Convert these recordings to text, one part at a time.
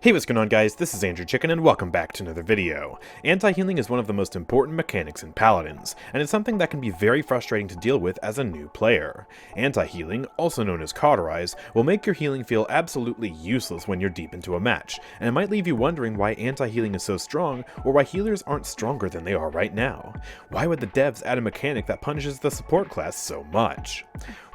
Hey, what's going on guys, this is AndrewChicken and welcome back to another video. Anti-healing is one of the most important mechanics in Paladins, and it's something that can be very frustrating to deal with as a new player. Anti-healing, also known as Cauterize, will make your healing feel absolutely useless when you're deep into a match, and it might leave you wondering why anti-healing is so strong, or why healers aren't stronger than they are right now. Why would the devs add a mechanic that punishes the support class so much?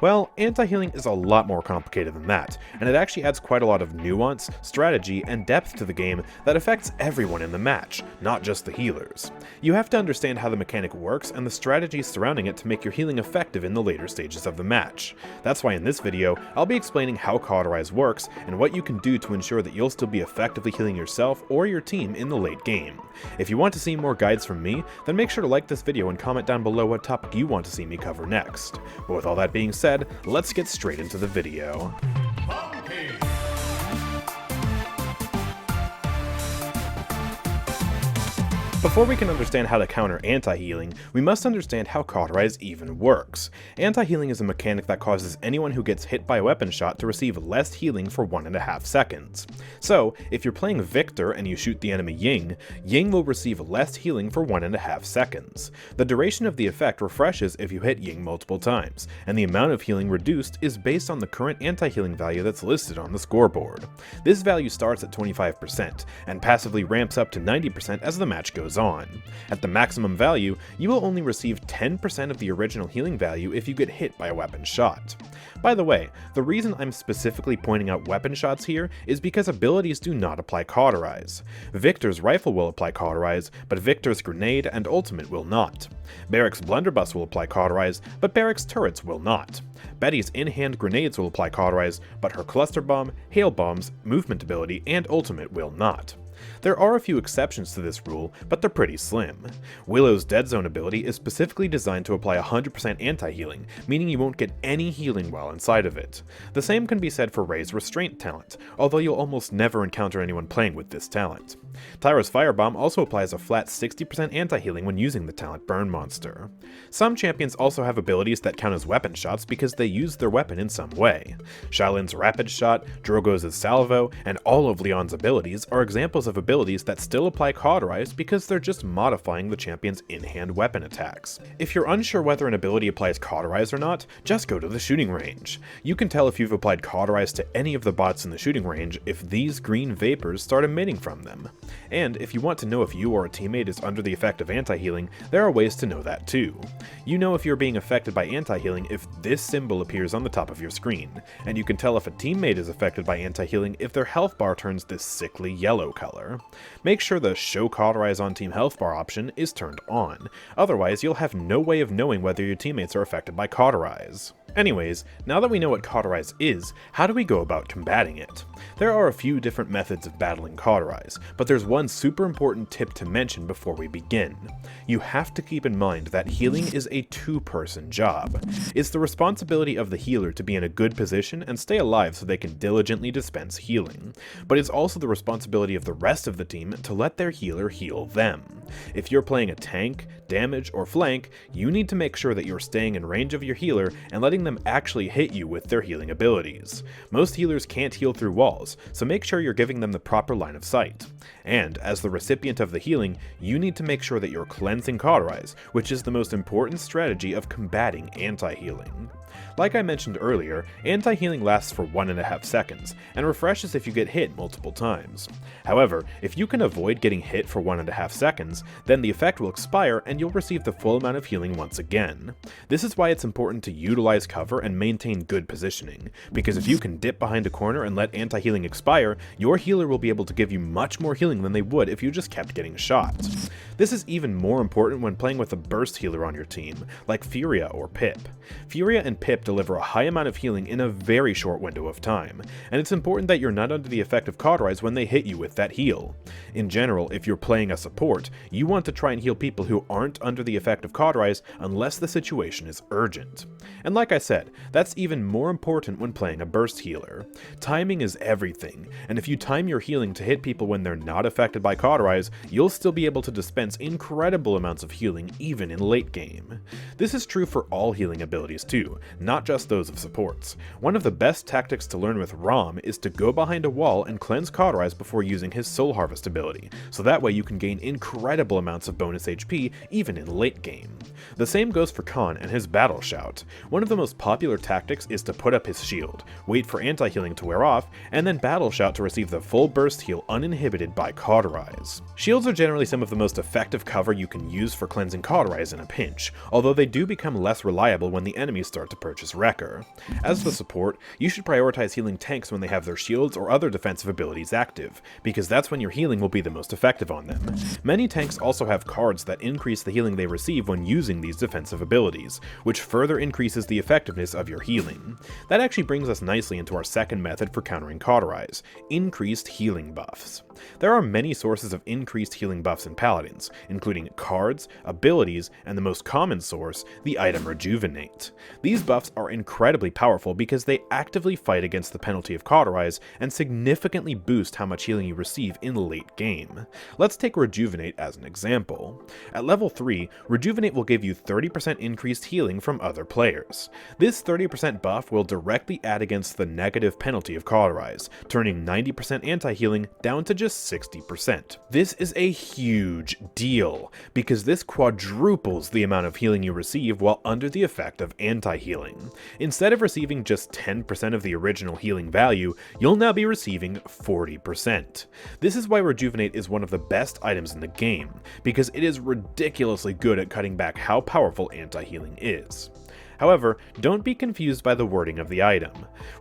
Well, anti-healing is a lot more complicated than that, and it actually adds quite a lot of nuance, strategy, and depth to the game that affects everyone in the match, not just the healers. You have to understand how the mechanic works and the strategies surrounding it to make your healing effective in the later stages of the match. That's why in this video, I'll be explaining how Cauterize works and what you can do to ensure that you'll still be effectively healing yourself or your team in the late game. If you want to see more guides from me, then make sure to like this video and comment down below what topic you want to see me cover next. But with all that being said, let's get straight into the video. Before we can understand how to counter anti-healing, we must understand how Cauterize even works. Anti-healing is a mechanic that causes anyone who gets hit by a weapon shot to receive less healing for 1.5 seconds. So, if you're playing Victor and you shoot the enemy Ying, Ying will receive less healing for 1.5 seconds. The duration of the effect refreshes if you hit Ying multiple times, and the amount of healing reduced is based on the current anti-healing value that's listed on the scoreboard. This value starts at 25%, and passively ramps up to 90% as the match goes on. At the maximum value, you will only receive 10% of the original healing value if you get hit by a weapon shot. By the way, the reason I'm specifically pointing out weapon shots here is because abilities do not apply Cauterize. Victor's rifle will apply Cauterize, but Victor's grenade and ultimate will not. Barrick's blunderbuss will apply Cauterize, but Barrick's turrets will not. Betty's in-hand grenades will apply Cauterize, but her cluster bomb, hail bombs, movement ability, and ultimate will not. There are a few exceptions to this rule, but they're pretty slim. Willow's Dead Zone ability is specifically designed to apply 100% anti-healing, meaning you won't get any healing while inside of it. The same can be said for Ray's Restraint talent, although you'll almost never encounter anyone playing with this talent. Tyra's Firebomb also applies a flat 60% anti-healing when using the talent Burn Monster. Some champions also have abilities that count as weapon shots because they use their weapon in some way. Shaolin's Rapid Shot, Drogo's Salvo, and all of Leon's abilities are examples of abilities that still apply Cauterize because they're just modifying the champion's in-hand weapon attacks. If you're unsure whether an ability applies Cauterize or not, just go to the shooting range. You can tell if you've applied Cauterize to any of the bots in the shooting range if these green vapors start emitting from them. And if you want to know if you or a teammate is under the effect of anti-healing, there are ways to know that too. You know if you're being affected by anti-healing if this symbol appears on the top of your screen, and you can tell if a teammate is affected by anti-healing if their health bar turns this sickly yellow color. Make sure the Show Cauterize on Team Health Bar option is turned on, otherwise you'll have no way of knowing whether your teammates are affected by Cauterize. Anyways, now that we know what Cauterize is, how do we go about combating it? There are a few different methods of battling Cauterize, but there's one super important tip to mention before we begin. You have to keep in mind that healing is a two-person job. It's the responsibility of the healer to be in a good position and stay alive so they can diligently dispense healing, but it's also the responsibility of the rest of the team to let their healer heal them. If you're playing a tank, damage, or flank, you need to make sure that you're staying in range of your healer and letting them actually hit you with their healing abilities. Most healers can't heal through walls, so make sure you're giving them the proper line of sight. And, as the recipient of the healing, you need to make sure that you're cleansing Cauterize, which is the most important strategy of combating anti-healing. Like I mentioned earlier, anti-healing lasts for 1.5 seconds, and refreshes if you get hit multiple times. However, if you can avoid getting hit for 1.5 seconds, then the effect will expire and you'll receive the full amount of healing once again. This is why it's important to utilize cover and maintain good positioning, because if you can dip behind a corner and let anti-healing expire, your healer will be able to give you much more healing than they would if you just kept getting shot. This is even more important when playing with a burst healer on your team, like Furia or Pip. Furia and Pip deliver a high amount of healing in a very short window of time, and it's important that you're not under the effect of Cauterize when they hit you with that heal. In general, if you're playing a support, you want to try and heal people who aren't under the effect of Cauterize unless the situation is urgent. And like I said, that's even more important when playing a burst healer. Timing is everything, and if you time your healing to hit people when they're not affected by Cauterize, you'll still be able to dispense grants incredible amounts of healing even in late game. This is true for all healing abilities too, not just those of supports. One of the best tactics to learn with Rom is to go behind a wall and cleanse Cauterize before using his Soul Harvest ability, so that way you can gain incredible amounts of bonus HP even in late game. The same goes for Khan and his Battle Shout. One of the most popular tactics is to put up his shield, wait for anti-healing to wear off, and then Battle Shout to receive the full burst heal uninhibited by Cauterize. Shields are generally some of the most effective cover you can use for cleansing Cauterize in a pinch, although they do become less reliable when the enemies start to purchase Wrecker. As the support, you should prioritize healing tanks when they have their shields or other defensive abilities active, because that's when your healing will be the most effective on them. Many tanks also have cards that increase the healing they receive when using these defensive abilities, which further increases the effectiveness of your healing. That actually brings us nicely into our second method for countering Cauterize: increased healing buffs. There are many sources of increased healing buffs in Paladins, including cards, abilities, and the most common source, the item Rejuvenate. These buffs are incredibly powerful because they actively fight against the penalty of Cauterize and significantly boost how much healing you receive in late game. Let's take Rejuvenate as an example. At level 3, Rejuvenate will give you 30% increased healing from other players. This 30% buff will directly add against the negative penalty of Cauterize, turning 90% anti-healing down to just 60%. This is a huge deal, because this quadruples the amount of healing you receive while under the effect of anti-healing. Instead of receiving just 10% of the original healing value, you'll now be receiving 40%. This is why Rejuvenate is one of the best items in the game, because it is ridiculously good at cutting back how powerful anti-healing is. However, don't be confused by the wording of the item.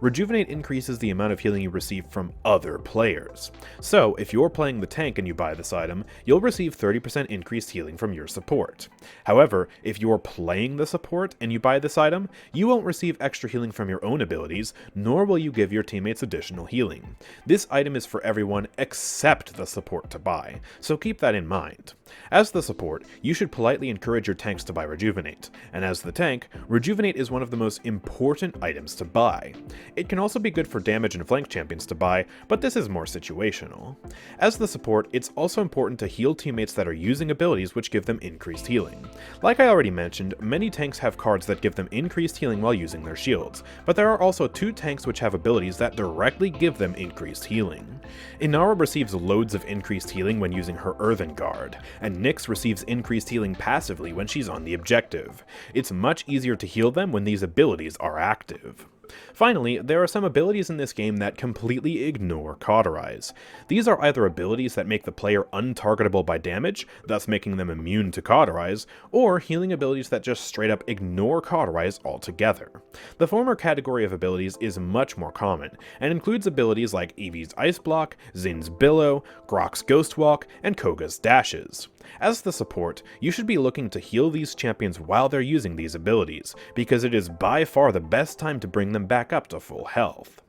Rejuvenate increases the amount of healing you receive from other players. So, if you're playing the tank and you buy this item, you'll receive 30% increased healing from your support. However, if you're playing the support and you buy this item, you won't receive extra healing from your own abilities, nor will you give your teammates additional healing. This item is for everyone except the support to buy, so keep that in mind. As the support, you should politely encourage your tanks to buy Rejuvenate, and as the tank, Rejuvenate is one of the most important items to buy. It can also be good for damage and flank champions to buy, but this is more situational. As the support, it's also important to heal teammates that are using abilities which give them increased healing. Like I already mentioned, many tanks have cards that give them increased healing while using their shields, but there are also 2 tanks which have abilities that directly give them increased healing. Inara receives loads of increased healing when using her Earthen Guard, and Nyx receives increased healing passively when she's on the objective. It's much easier to heal them when these abilities are active. Finally, there are some abilities in this game that completely ignore Cauterize. These are either abilities that make the player untargetable by damage, thus making them immune to Cauterize, or healing abilities that just straight up ignore Cauterize altogether. The former category of abilities is much more common, and includes abilities like Eevee's Ice Block, Zin's Billow, Grok's Ghost Walk, and Koga's Dashes. As the support, you should be looking to heal these champions while they're using these abilities, because it is by far the best time to bring them back up to full health.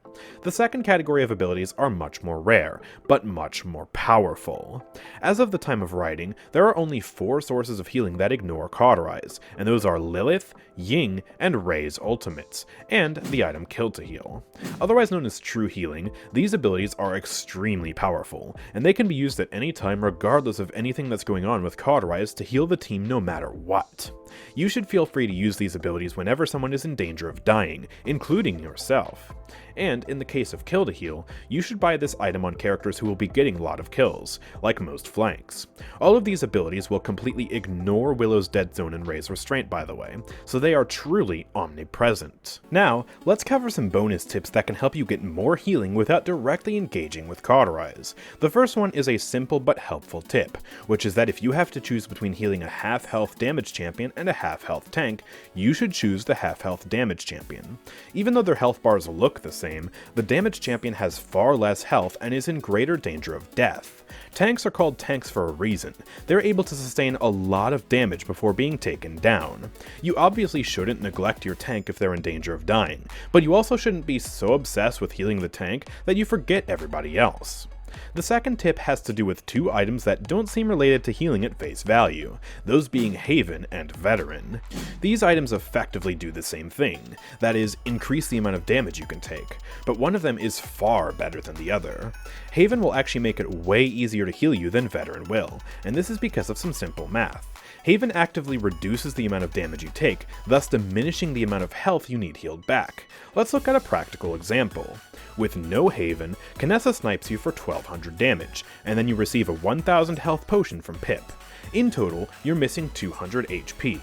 The second category of abilities are much more rare, but much more powerful. As of the time of writing, there are only 4 sources of healing that ignore Cauterize, and those are Lilith, Ying, and Ray's ultimates, and the item Kill to Heal. Otherwise known as True Healing, these abilities are extremely powerful, and they can be used at any time regardless of anything that's going on with Cauterize to heal the team no matter what. You should feel free to use these abilities whenever someone is in danger of dying, including yourself. And in the case of Kill to Heal, you should buy this item on characters who will be getting a lot of kills, like most flanks. All of these abilities will completely ignore Willow's Dead Zone and Ray's Restraint, by the way, so they are truly omnipresent. Now, let's cover some bonus tips that can help you get more healing without directly engaging with Cauterize. The first one is a simple but helpful tip, which is that if you have to choose between healing a half-health damage champion and a half-health tank, you should choose the half-health damage champion. Even though their health bars look the same, the damage champion has far less health and is in greater danger of death. Tanks are called tanks for a reason. They're able to sustain a lot of damage before being taken down. You obviously shouldn't neglect your tank if they're in danger of dying, but you also shouldn't be so obsessed with healing the tank that you forget everybody else. The second tip has to do with two items that don't seem related to healing at face value, those being Haven and Veteran. These items effectively do the same thing, that is, increase the amount of damage you can take, but one of them is far better than the other. Haven will actually make it way easier to heal you than Veteran will, and this is because of some simple math. Haven actively reduces the amount of damage you take, thus diminishing the amount of health you need healed back. Let's look at a practical example. With no Haven, Kinessa snipes you for 1200 damage, and then you receive a 1000 health potion from Pip. In total, you're missing 200 HP.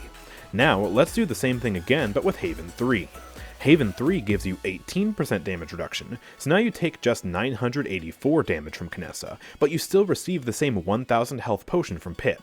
Now, let's do the same thing again, but with Haven 3. Haven 3 gives you 18% damage reduction, so now you take just 984 damage from Kinessa, but you still receive the same 1000 health potion from Pip.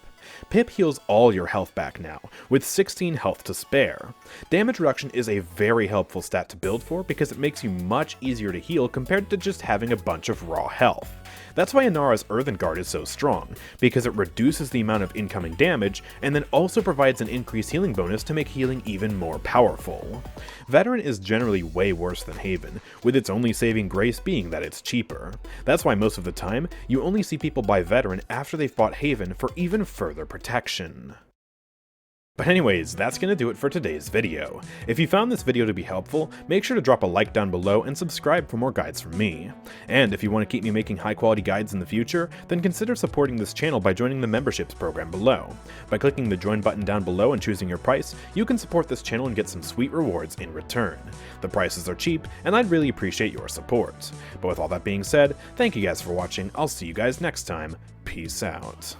Pip heals all your health back now, with 16 health to spare. Damage reduction is a very helpful stat to build for because it makes you much easier to heal compared to just having a bunch of raw health. That's why Inara's Earthen Guard is so strong, because it reduces the amount of incoming damage, and then also provides an increased healing bonus to make healing even more powerful. Veteran is generally way worse than Haven, with its only saving grace being that it's cheaper. That's why most of the time, you only see people buy Veteran after they've bought Haven for even further protection. But anyways, that's gonna do it for today's video. If you found this video to be helpful, make sure to drop a like down below and subscribe for more guides from me. And if you want to keep me making high quality guides in the future, then consider supporting this channel by joining the memberships program below. By clicking the join button down below and choosing your price, you can support this channel and get some sweet rewards in return. The prices are cheap, and I'd really appreciate your support. But with all that being said, thank you guys for watching, I'll see you guys next time, peace out.